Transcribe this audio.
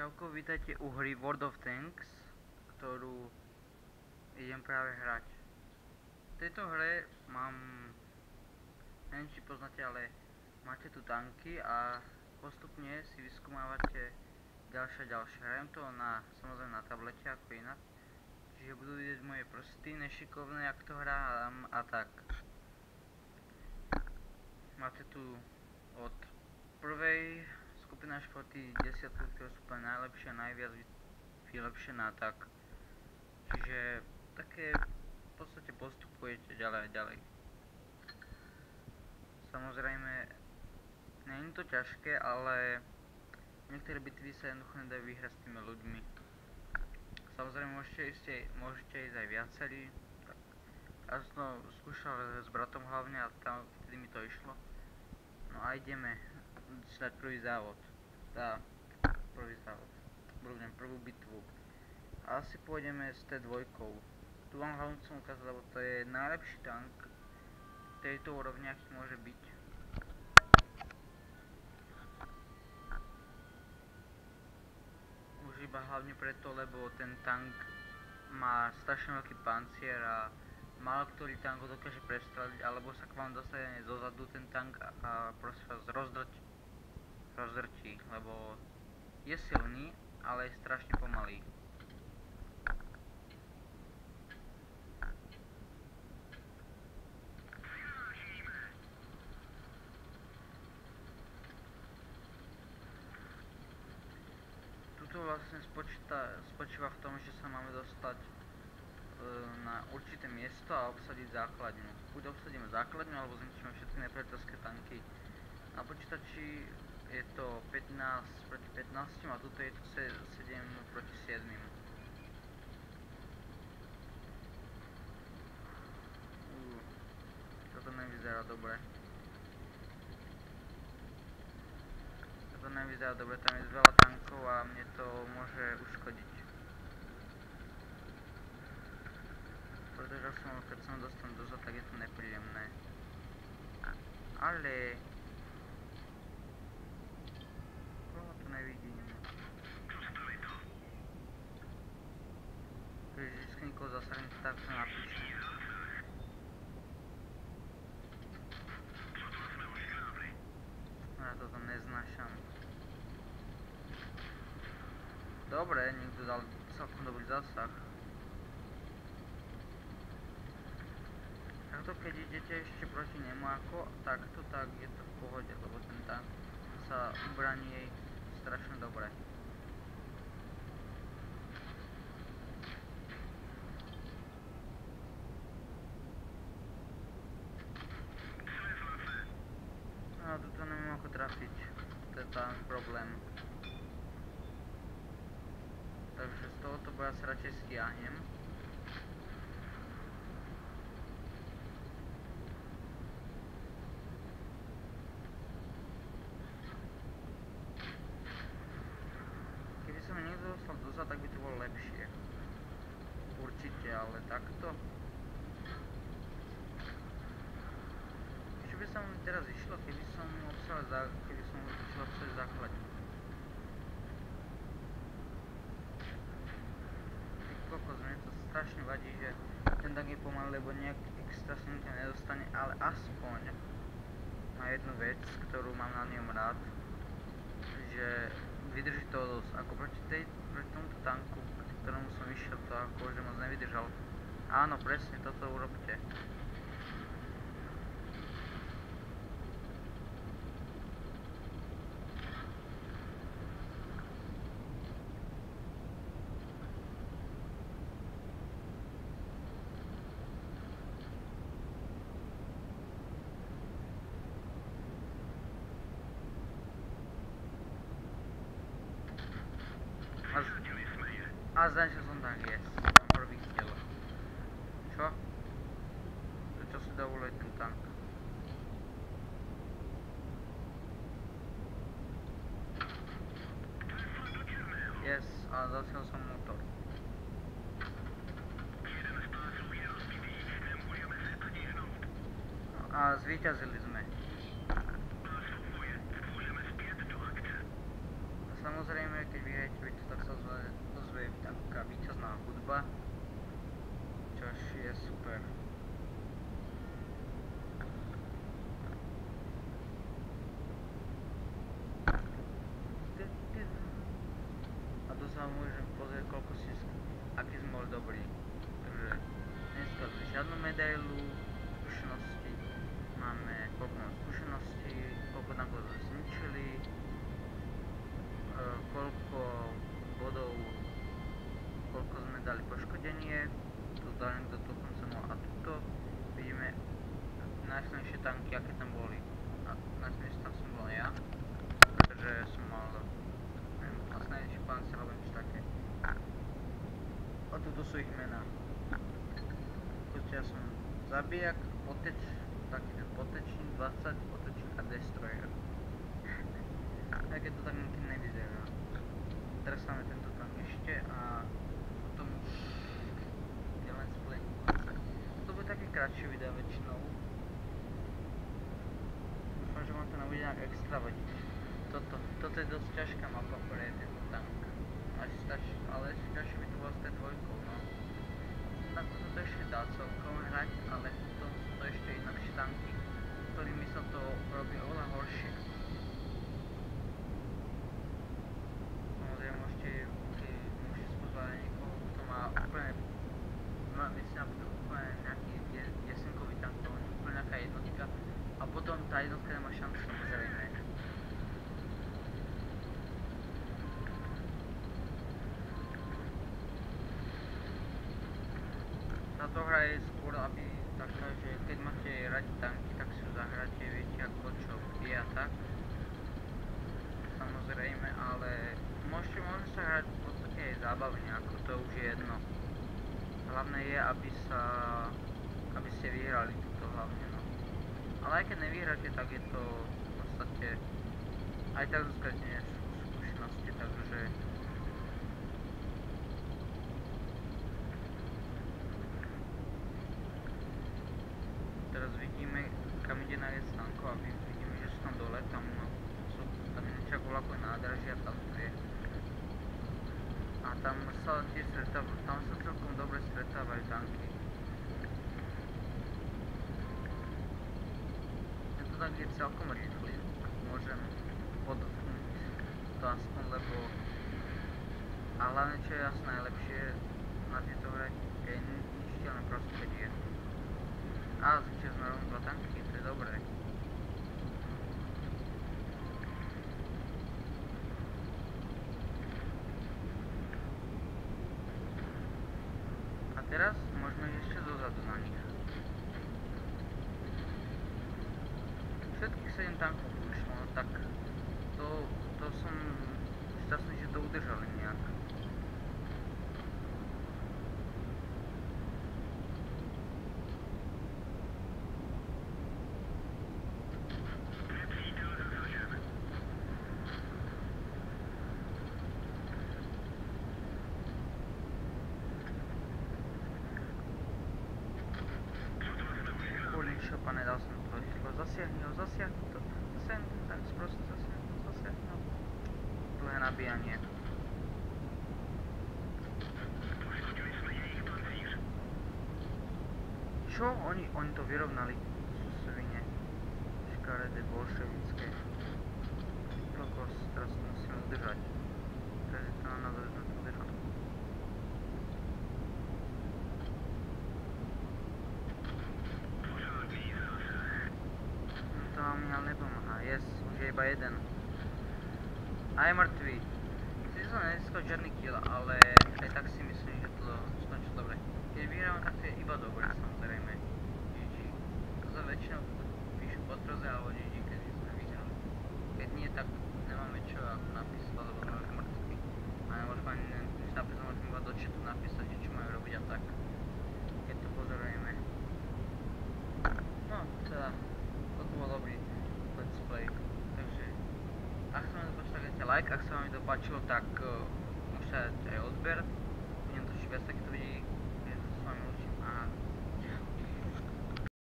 Čauko, vítajte u hry World of Tanks, ktorú idem práve hrať. V tejto hre mám, neviem či poznáte, ale máte tu tanky a postupne si vyskúmávate ďalšie. Hrajem to samozrejme na tablete ako inak, čiže budú vidieť moje prsty nešikovné, ak to hrám a tak. Máte tu od prvej skupina až po tí 10, ktoré sú úplne najlepšie a najviac vylepšené a tak. Čiže také v podstate postupujete ďalej a ďalej. Samozrejme, nie je to ťažké, ale niektoré bitvy sa jednoducho nedajú vyhrať s tými ľuďmi. Samozrejme môžete ísť aj viacerí. Ja som to skúšal s bratom hlavne a tam vtedy mi to išlo. No a ideme si dať prvý závod. Prvú bitvu. Asi pôjdeme s T2. Tu vám hlavne chcem ukázať, lebo to je najlepší tank tejto úrovni, aký môže byť. Už iba hlavne preto, lebo ten tank má strašne veľký pancier a málo ktorý tank ho dokáže prestreliť, alebo sa k vám dostane zozadu ten tank a proste vás rozdrtí, lebo je silný, ale je strašne pomalý. Tuto vlastne spočíva v tom, že sa máme dostať na určité miesto a obsadiť základňu. Buď obsadíme základňu, alebo zničíme všetky nepriateľské tanky. Na počítači je to 15 proti 15 a tuto je to 7 proti 7. Toto nevyzerá dobre. Tam je veľa tankov a mne to môže uškodiť. Pretože keď sa dostanú dozad, tak je to nepríjemné. Ale koho tu nevidím? Keď vždycky nikoho zasahnem, tak to napíšem. Ja toto neznášam. Dobre, niekto dal celkom dobrý zasah. Takto keď idete ešte proti nemu ako takto, tak je to v pohode, lebo ten tank sa ubraní jej strašne dobre. No tuto neviem ako trafiť, to je tam problém. Takže z tohoto boja sa radšej stiahnem. Keby sa mi niekto dostal dozad, tak by to bolo lepšie. Určite, ale takto. Čo by sa mi teraz išlo, keby som išiel obsadiť základňu. Kokos, mne to strašne vadí, že ten tank je pomalý, lebo nejak extra sa nikto nedostane, ale aspoň má jednu vec, ktorú mám na ňom rád, že vydrží to dosť. Ako proti tomuto tanku, ktorému som išiel, to akože moc nevydržal. Áno, presne, toto urobte. A zdančil som tak, yes, mám prvý kill. Čo? Prečo si dovoluje ten tank? Yes, a zasiel som motor. A zvíťazili sme. Samozrejme, samozrejme keď vyhrajete bitvu, tak sa ozve taká víťazná hudba, čož je super. A tu sa môžem pozrieť, aký sme boli dobrí. Takže dneska žiadnu medailu, skúsenosti, máme koľko máme skúseností, koľko tankov sme zničili, koľko bodov, koľko sme dali poškodenie, tu dali do toho konca, no a tuto vidíme najsilnejšie tanky, aké tam boli. A najsilnejšie tam som bol ja, takže som mal, neviem, najsilnejší pancier alebo niečo také. A tuto sú ich mená. Ja som zabijak, taký ten potečník, 20, potečník a destroyer. Tak je to tak nikým nevyzerá. Teraz máme tento tank ešte a potom už je len splení. To bude také kratšie videa väčšinou. Dúfam, že vám to nebude nejak extra vadiť. Toto je dosť ťažká mapa pre tento tank. Ale ešte ťažšie by to bolo s T2, no. Tak to ešte dá celkom hrať, ale potom sú to ešte inakšie tanky, ktorými sa to robí oveľa horšie. Samozrejme môžete spozvať niekoho, kto má úplne, myslím napríklad úplne nejaký jesenkový tank, to je úplne nejaká jednotka a potom tá jednotka nemá šancu, samozrejme. Táto hra je skôr aby taká, že keď máte radi tanky, tak si ju zahráte, viete ako čo je a tak. Samozrejme, ale môžete sa hrať v podstate aj zábavne, ako to už je jedno. Hlavné je, aby ste vyhrali toto hlavne, no. Ale aj keď nevyhráte, tak je to v podstate aj tak získate skúsenosti, takže teraz vidíme, kam ide najviac tankov a vidíme, že sú tam dole, tam niečo ako vlakové nádraží a tam tu je. A tam sa celkom dobre stretávajú tanky. Tento tank je celkom rýchly, ak môžem podotknúť to aspoň, lebo a hlavne čo je asi najlepšie na tejto hre je ničiteľné prostredie. A zvyčaj sme rovno 2 tanky, to je dobré. A teraz môžeme ísť ešte dozadu na nich. Všetkých 7 tankov vyšlo, no tak to som šťastný, že to udržali nejak. Pane, dal som to číslo, zasiahni to, tak proste zasiahni ho. Dlhé nabíjanie. Čo? Oni to vyrovnali, sú svine. Škaredé, bolševické. Kokos, teraz to musíme udržať. Teraz je to na nás, aby sme to udržali. Ale nepomáha, už je iba jeden. A je mŕtvý. Sice som nezískal žiadny kill, ale aj tak si myslím, že to skončilo dobre. Keď vyhrávam, tak to je iba dobre, samozrejme. GG. To sa väčšinou píšu potroze alebo GG, keď sme vyhrali. Keď nie, tak nemáme čo napísať, lebo sme už mŕtvi. A nemôžeme ani napísať, môžeme iba do chatu napísať, čo majú robiť a tak. Keď to pozorujeme. No, teda, toto bol dobrý let's play. Takže, ak sa vám to páčilo, dajte like, ak sa vám to páčilo, tak môžete dať aj odber. Budem točiť viac takýchto videí.